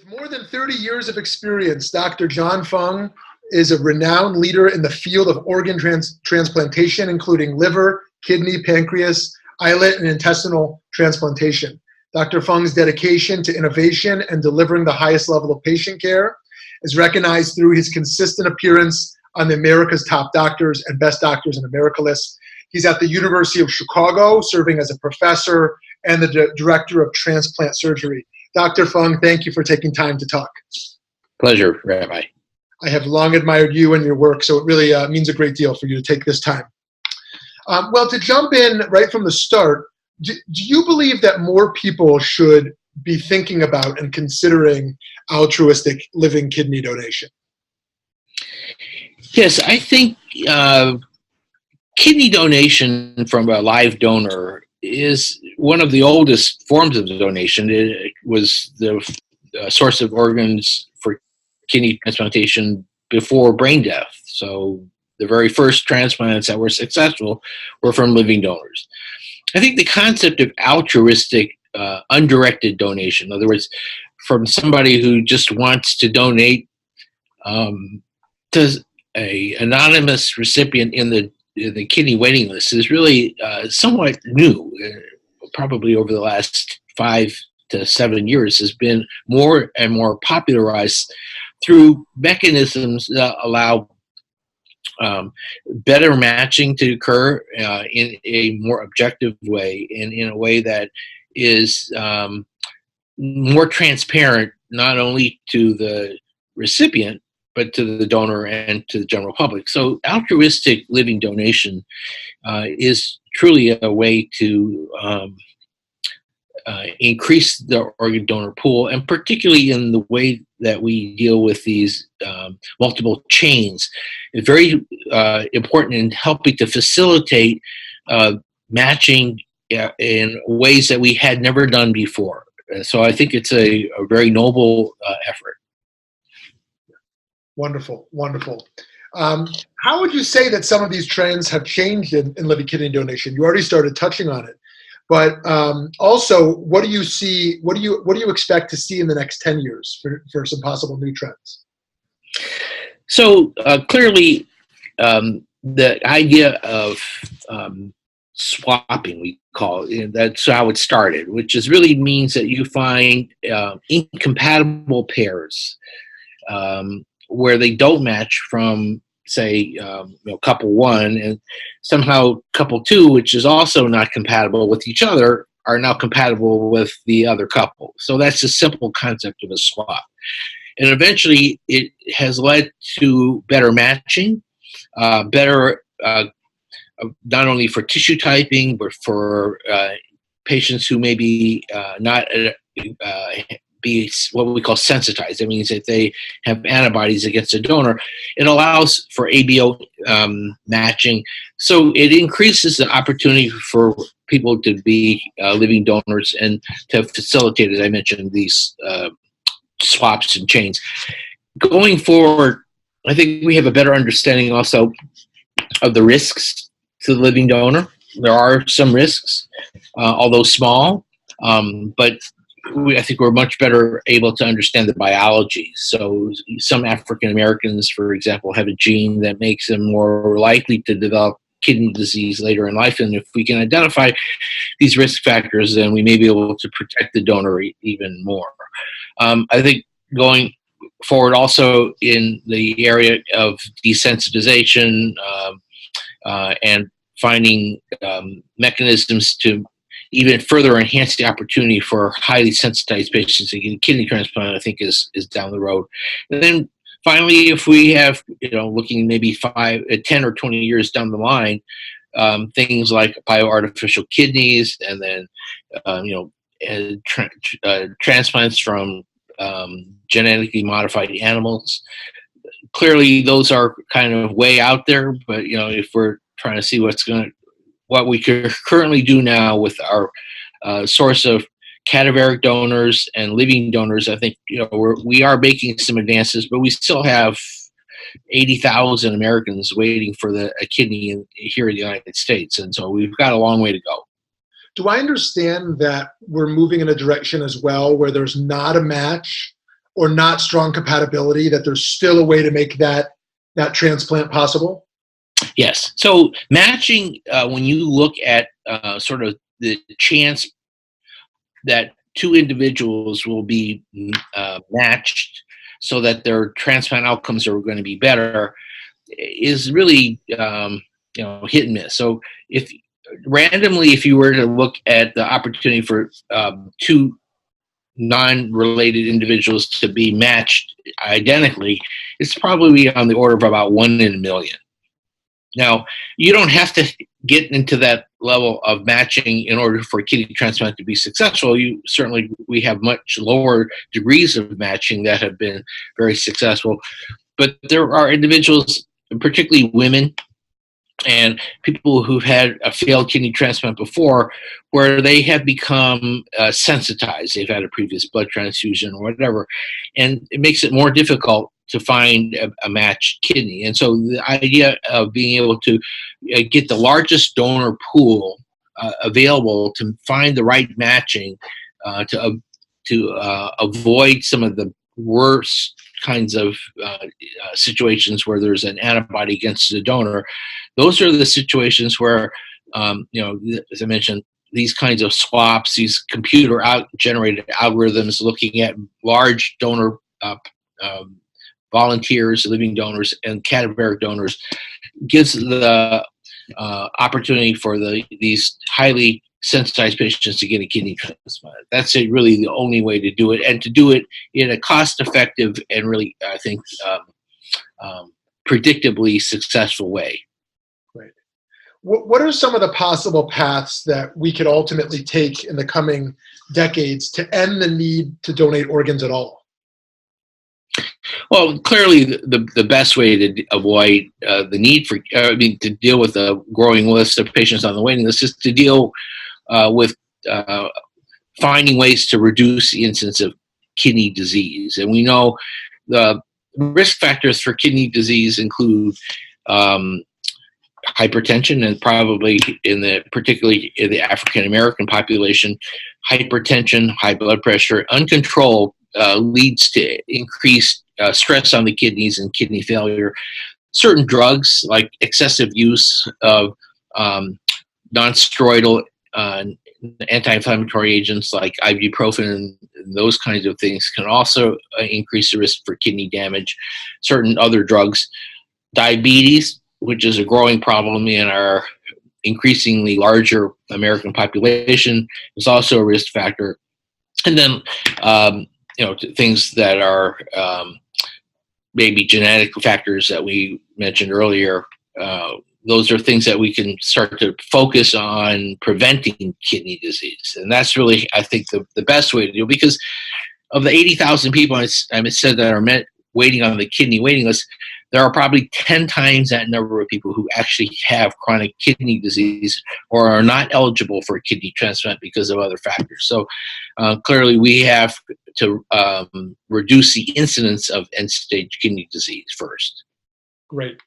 more than 30 years of experience, Dr. John Fung is a renowned leader in the field of organ transplantation, including liver, kidney, pancreas, islet, and intestinal transplantation. Dr. Fung's dedication to innovation and delivering the highest level of patient care is recognized through his consistent appearance on the America's Top Doctors and Best Doctors in America list. He's at the University of Chicago, serving as a professor and the director of transplant surgery. Dr. Fung, thank you for taking time to talk. Pleasure, Rabbi. I have long admired you and your work, so it really means a great deal for you to take this time. Well, to jump in right from the start, do you believe that more people should be thinking about and considering altruistic living kidney donation? Yes, I think kidney donation from a live donor is one of the oldest forms of donation. It was the source of organs for kidney transplantation before brain death. So the very first transplants that were successful were from living donors. I think the concept of altruistic undirected donation, in other words, from somebody who just wants to donate to an anonymous recipient in the kidney waiting list, is really somewhat new. Probably over the last 5 to 7 years has been more and more popularized through mechanisms that allow better matching to occur in a more objective way and in a way that is more transparent, not only to the recipient, but to the donor and to the general public. So altruistic living donation is truly a way to increase the organ donor pool, and particularly in the way that we deal with these multiple chains. It's very important in helping to facilitate matching in ways that we had never done before. So I think it's a very noble effort. Wonderful, wonderful. How would you say that some of these trends have changed in living kidney donation? You already started touching on it, but also, what do you see? What do you expect to see in the next 10 years for some possible new trends? So clearly, the idea of swapping, we call it, that's how it started, which is really means that you find incompatible pairs where they don't match from, say, couple one, and somehow couple two, which is also not compatible with each other, are now compatible with the other couple. So that's the simple concept of a swap. And eventually it has led to better matching, better not only for tissue typing, but for patients who may be not be what we call sensitized. That means that they have antibodies against a donor. It allows for ABO matching. So it increases the opportunity for people to be living donors and to facilitate, as I mentioned, these swaps and chains. Going forward, I think we have a better understanding also of the risks to the living donor. There are some risks, although small, but I think we're much better able to understand the biology. So some African Americans, for example, have a gene that makes them more likely to develop kidney disease later in life. And if we can identify these risk factors, then we may be able to protect the donor even more. I think going forward also in the area of desensitization and finding mechanisms to even further enhance the opportunity for highly sensitized patients to get kidney transplant, I think is down the road. And then finally, if we have, looking maybe 5, 10 or 20 years down the line, things like bioartificial kidneys, and then, transplants from genetically modified animals. Clearly, those are kind of way out there, but, if we're trying to see what we could currently do now with our source of cadaveric donors and living donors, I think we are making some advances, but we still have 80,000 Americans waiting for a kidney here in the United States, and so we've got a long way to go. Do I understand that we're moving in a direction as well where there's not a match, or not strong compatibility, that there's still a way to make that transplant possible? Yes. So matching, when you look at sort of the chance that two individuals will be matched so that their transplant outcomes are going to be better, is really hit and miss. So if randomly, if you were to look at the opportunity for two non-related individuals to be matched identically, it's probably on the order of about 1 in a million. Now, you don't have to get into that level of matching in order for a kidney transplant to be successful. We have much lower degrees of matching that have been very successful. But there are individuals, particularly women and people who've had a failed kidney transplant before, where they have become sensitized. They've had a previous blood transfusion or whatever, and it makes it more difficult to find a matched kidney. And so the idea of being able to get the largest donor pool available to find the right matching to avoid some of the worst kinds of situations where there's an antibody against the donor. Those are the situations where, as I mentioned, these kinds of swaps, these computer-generated algorithms looking at large donor volunteers, living donors, and cadaveric donors, gives the opportunity for these highly sensitized patients to get a kidney transplant. That's really the only way to do it, and to do it in a cost-effective and really, I think, predictably successful way. Right. What are some of the possible paths that we could ultimately take in the coming decades to end the need to donate organs at all? Well, clearly, the best way to avoid the need to deal with the growing list of patients on the waiting list is to deal with finding ways to reduce the incidence of kidney disease. And we know the risk factors for kidney disease include hypertension, and probably particularly in the African American population, hypertension, high blood pressure, uncontrolled leads to increased stress on the kidneys and kidney failure. Certain drugs, like excessive use of non-steroidal anti-inflammatory agents like ibuprofen and those kinds of things, can also increase the risk for kidney damage. Certain other drugs, diabetes, which is a growing problem in our increasingly larger American population, is also a risk factor. And then things that are maybe genetic factors that we mentioned earlier. Those are things that we can start to focus on preventing kidney disease. And that's really, I think, the best way to do it, because of the 80,000 people I said that are waiting on the kidney waiting list, there are probably 10 times that number of people who actually have chronic kidney disease or are not eligible for a kidney transplant because of other factors. So clearly we have to reduce the incidence of end-stage kidney disease first. Great.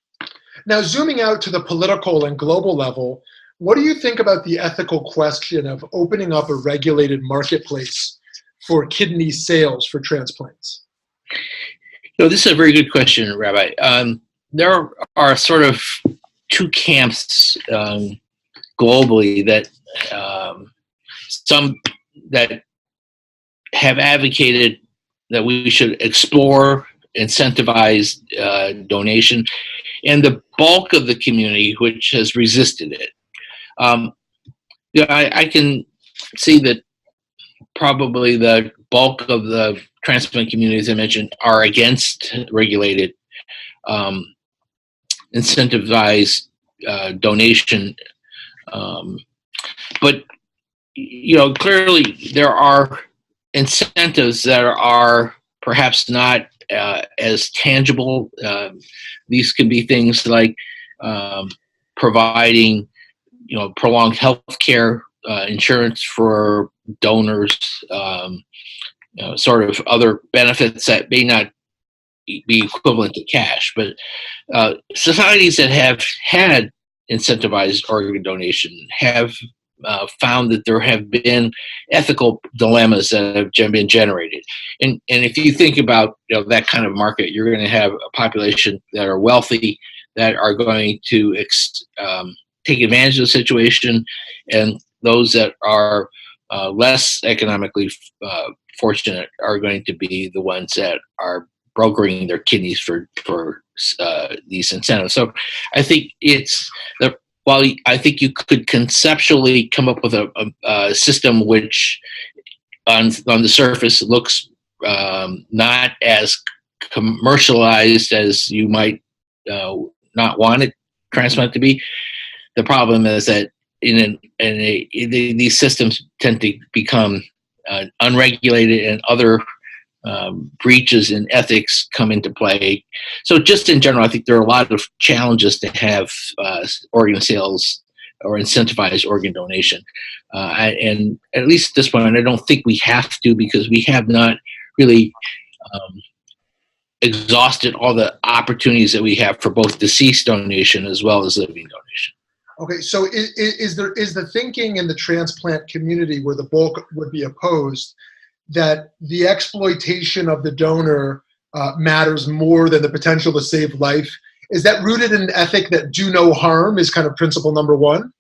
Now, zooming out to the political and global level, what do you think about the ethical question of opening up a regulated marketplace for kidney sales for transplants? This is a very good question, Rabbi. There are sort of two camps globally that some that have advocated that we should explore incentivize donation, and the bulk of the community which has resisted it. I can see that probably the bulk of the transplant community, as I mentioned, are against regulated, incentivized donation. But clearly there are incentives that are perhaps not as tangible. These can be things like providing, prolonged health care insurance for donors, sort of other benefits that may not be equivalent to cash. But societies that have had incentivized organ donation have found that there have been ethical dilemmas that have been generated. And if you think about that kind of market, you're going to have a population that are wealthy, that are going to take advantage of the situation, and those that are less economically fortunate are going to be the ones that are brokering their kidneys for these incentives. So I think while I think you could conceptually come up with a system which on the surface looks not as commercialized as you might not want a transplant to be, the problem is that these systems tend to become unregulated, and other breaches in ethics come into play. So just in general, I think there are a lot of challenges to have organ sales or incentivize organ donation. And at least at this point, I don't think we have to, because we have not really exhausted all the opportunities that we have for both deceased donation as well as living donation. Okay, so is the thinking in the transplant community, where the bulk would be opposed, that the exploitation of the donor matters more than the potential to save life? Is that rooted in an ethic that do no harm is kind of principle number one?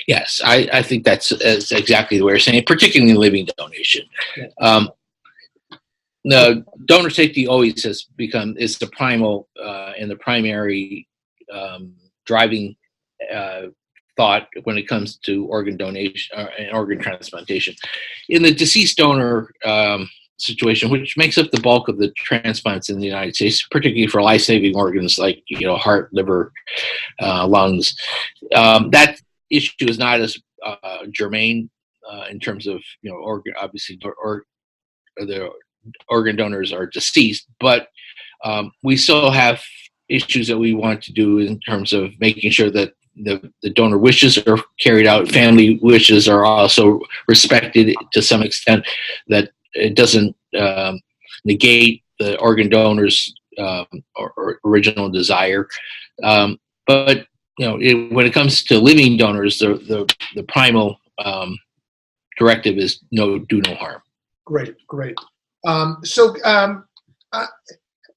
Yes, I think that's exactly the way you're saying it, particularly in living donation. Yeah. The donor safety always is the primal and the primary driving thought when it comes to organ donation and organ transplantation. In the deceased donor situation, which makes up the bulk of the transplants in the United States, particularly for life-saving organs like heart, liver, lungs, that issue is not as germane in terms of obviously the organ donors are deceased, but we still have issues that we want to do in terms of making sure that the donor wishes are carried out, family wishes are also respected to some extent, that it doesn't negate the organ donor's or original desire. But when it comes to living donors, the primal directive is do no harm. Great. So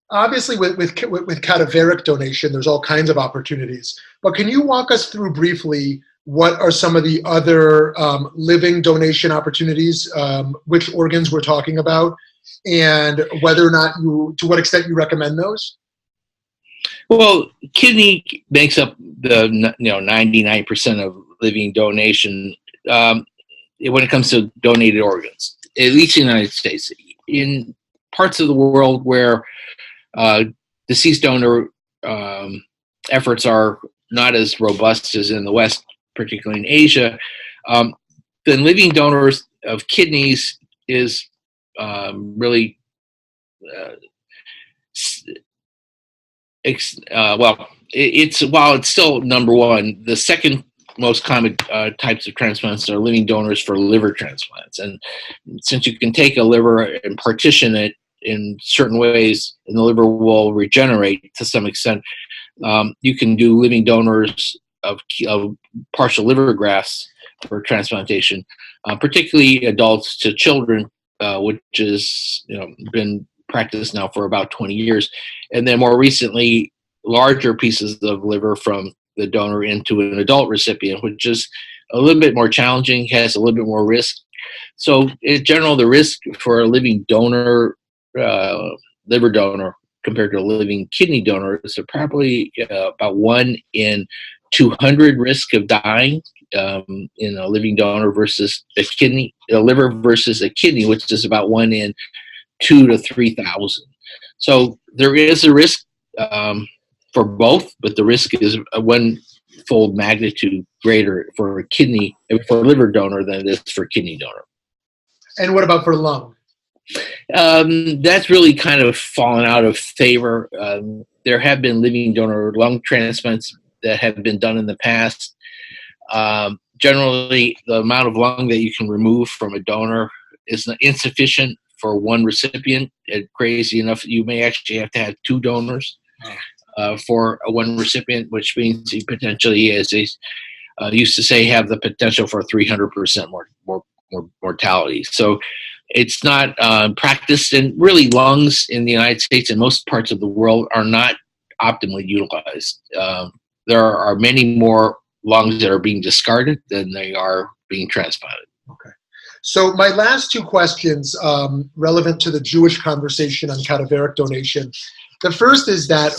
obviously, with cadaveric donation, there's all kinds of opportunities. But can you walk us through briefly what are some of the other living donation opportunities, which organs we're talking about, and whether or not to what extent you recommend those? Well, kidney makes up the 99% of living donation when it comes to donated organs, at least in the United States. In parts of the world where deceased donor efforts are not as robust as in the West, particularly in Asia, then living donors of kidneys is really while it's still number one, the second most common types of transplants are living donors for liver transplants. And since you can take a liver and partition it in certain ways, and the liver will regenerate to some extent, you can do living donors of partial liver grafts for transplantation, particularly adults to children, which has been practiced now for about 20 years. And then more recently, larger pieces of liver from the donor into an adult recipient, which is a little bit more challenging, has a little bit more risk. So in general, the risk for a living donor, liver donor, compared to a living kidney donor is probably about 1 in 200 risk of dying in a living donor versus a liver versus a kidney, which is about 1 in 2 to 3,000. So there is a risk for both, but the risk is a 1-fold magnitude greater for a liver donor than it is for a kidney donor. And what about for lung? That's really kind of fallen out of favor. There have been living donor lung transplants that have been done in the past. Generally, the amount of lung that you can remove from a donor is insufficient for one recipient. Crazy enough, you may actually have to have 2 donors for one recipient, which means he potentially has used to say have the potential for 300% more mortality. So it's not practiced, and really lungs in the United States and most parts of the world are not optimally utilized. There are many more lungs that are being discarded than they are being transplanted. Okay. So my last two questions relevant to the Jewish conversation on cadaveric donation. The first is that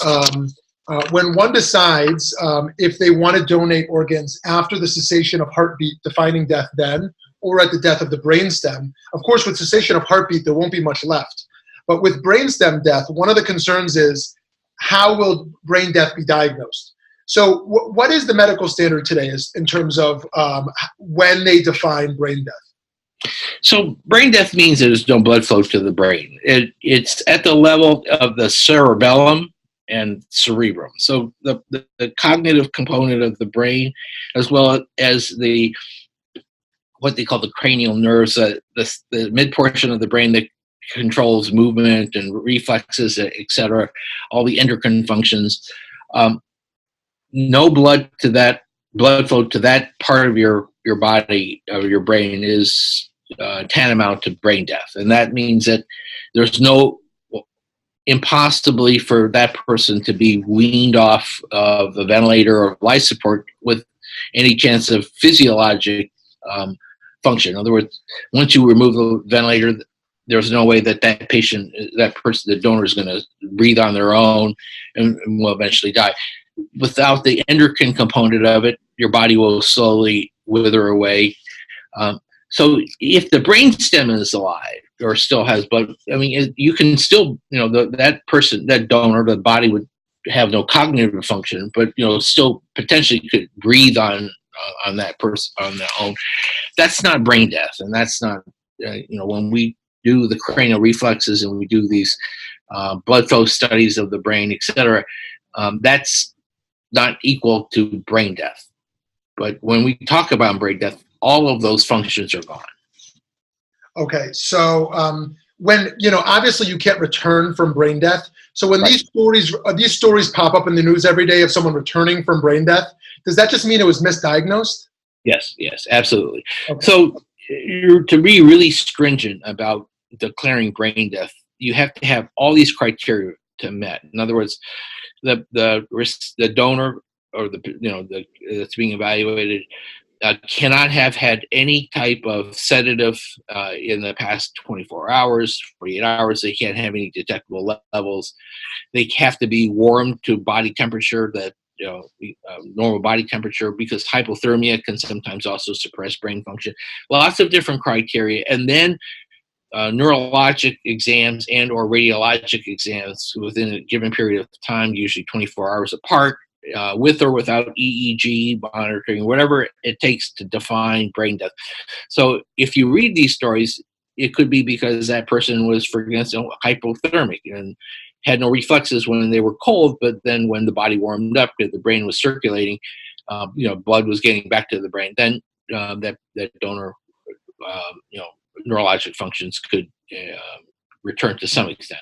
when one decides if they want to donate organs after the cessation of heartbeat, defining death then, or at the death of the brainstem, of course, with cessation of heartbeat, there won't be much left. But with brainstem death, one of the concerns is how will brain death be diagnosed? So what is the medical standard today in terms of when they define brain death? So brain death means there's no blood flow to the brain. It's at the level of the cerebellum and cerebrum. So the cognitive component of the brain, as well as what they call the cranial nerves, the mid portion of the brain that controls movement and reflexes, etc., all the endocrine functions. No blood flow to that part of your body, of your brain, is tantamount to brain death. And that means that there's impossibly for that person to be weaned off of the ventilator or life support with any chance of physiologic function. In other words, once you remove the ventilator, there's no way that the donor is going to breathe on their own and will eventually die. Without the endocrine component of it, your body will slowly wither away. So if the brainstem is alive or still has blood, I mean, you can still, that donor, the body would have no cognitive function, but, still potentially could breathe on that person on their own. That's not brain death. And that's not, when we do the cranial reflexes and we do these blood flow studies of the brain, et cetera, that's not equal to brain death. But when we talk about brain death, all of those functions are gone. Okay, so when obviously you can't return from brain death. So when Right. these stories pop up in the news every day of someone returning from brain death, does that just mean it was misdiagnosed? Yes, absolutely. Okay. So to be really stringent about declaring brain death, you have to have all these criteria to met. In other words, the donor or that's being evaluated cannot have had any type of sedative in the past 24 hours, 48 hours. They can't have any detectable levels. They have to be warmed to body temperature, normal body temperature, because hypothermia can sometimes also suppress brain function. Lots of different criteria. And then neurologic exams and or radiologic exams within a given period of time, usually 24 hours apart, with or without EEG monitoring, whatever it takes to define brain death. So if you read these stories, it could be because that person was, for example, hypothermic and had no reflexes when they were cold, but then when the body warmed up, the brain was circulating, blood was getting back to the brain. Then that donor, neurologic functions could return to some extent.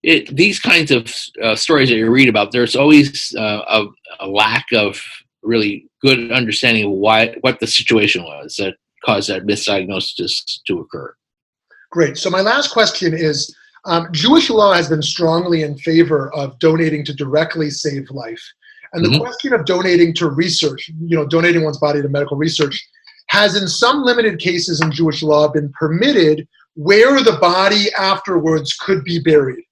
These kinds of stories that you read about, there's always a lack of really good understanding of what the situation was that caused that misdiagnosis to occur. Great. So my last question is, Jewish law has been strongly in favor of donating to directly save life. And the question of donating to research, donating one's body to medical research, has in some limited cases in Jewish law been permitted where the body afterwards could be buried.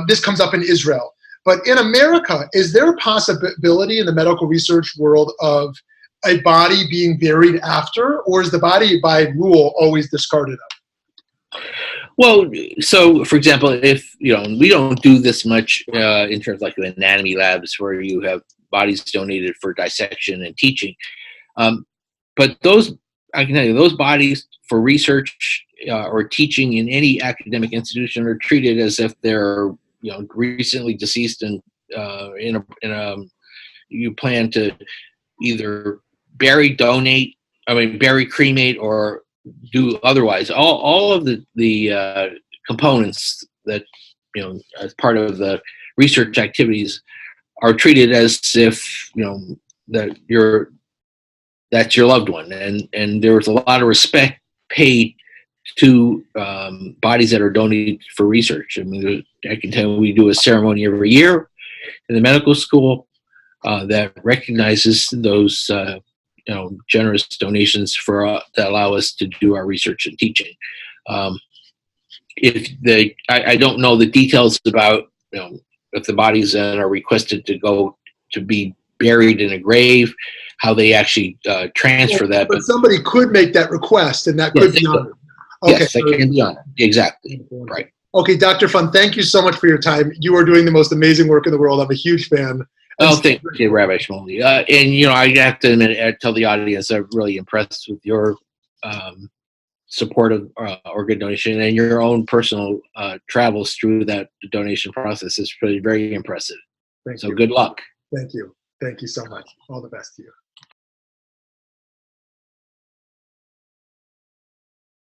This comes up in Israel. But in America, is there a possibility in the medical research world of a body being buried after, or is the body by rule always discarded of? Well, so for example, if we don't do this much in terms of like the anatomy labs where you have bodies donated for dissection and teaching, but I can tell you, those bodies for research or teaching in any academic institution are treated as if they're recently deceased, and you plan to either bury, cremate, or do otherwise. All of the components that as part of the research activities are treated as if that you're that's your loved one. And there was a lot of respect paid to bodies that are donated for research. I mean, I can tell you we do a ceremony every year in the medical school that recognizes those generous donations that allow us to do our research and teaching. I don't know the details about if the bodies that are requested to go to be buried in a grave, how they actually transfer that. But somebody could make that request, and that could be honored. Okay. Yes, that can be honored. Exactly. Right. Okay, Dr. Fung, thank you so much for your time. You are doing the most amazing work in the world. I'm a huge fan. Oh, thank you, Rabbi Shmuly. And I have to admit, I tell the audience, I'm really impressed with your support of organ donation and your own personal travels through that donation process. It's really very impressive. Thank you. Good luck. Thank you. Thank you so much. All the best to you.